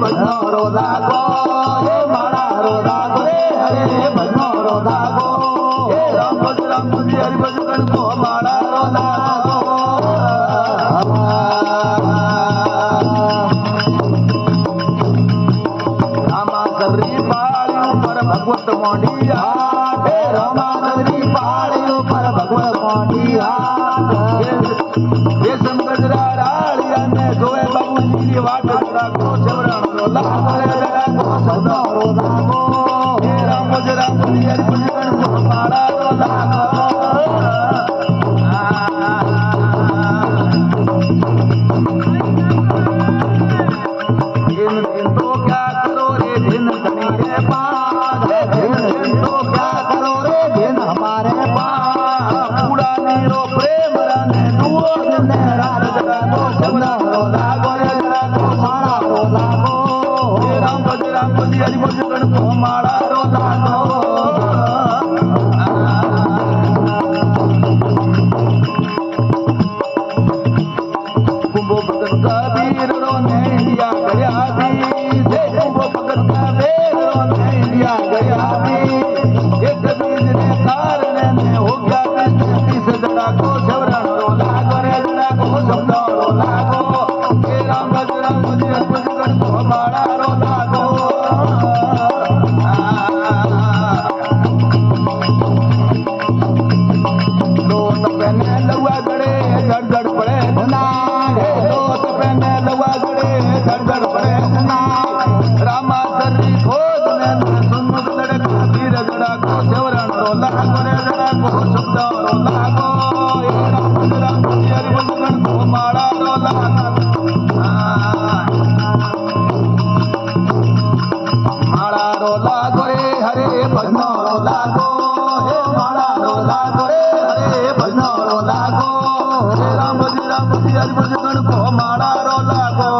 ભજનો રો લાગો હે માળા રો લાગો રે હરે ભજનો રો લાગો હે રામ ભજ હરિ ભજ ગણકો માળા રો લાગો ભગવત મોઢિયા હે રામાનંદની પાળીઓ પર ભગવત મોઢિયા હે શંકરરા રાળિયા ને જોવે બાબુજીની વાટ રાખો ચવરણ રો લાગો રે રાખો સદા રો લાગો હે રામ હરિ ભજન કો માળા રો લાગો दिन तो क्या करो रे दिन धनी रे पास दिन तो क्या करो रे दिन हमारे पास पूरा नीरो प्रेम रने दुओ दिन रात जरा को शब्द रो लागो रे जरा को माला रो लागो हे राम हरि भजन को माला रो लागो कुंभो भगत कबीर रो ने इंडिया गया भी कुंभो भगत कबीर रो ने इंडिया गया भी एक बीज ने कारण ने हो गया तीस जड़ा को शवरण रो लागो रे जड़ा को शब्द रो लागो हे राम हरि भजन को माला रो लागो लोट पहने लुआ गड़े गड़ पड़े धना लोट पहने लुआ गड़े गड़ पड़े धना रामा सरी खोद ने सुन लड़े कबीर जड़ा को शवरण रो लागो रे जड़ा को शब्द रो लागो हे राम हरि भजन को माला रो लागो माला रो लागो रे हरे भजन रो लागो हे माला रो लागो रे हरे भजन रो लागो हे राम हरि भजन को माला रो लागो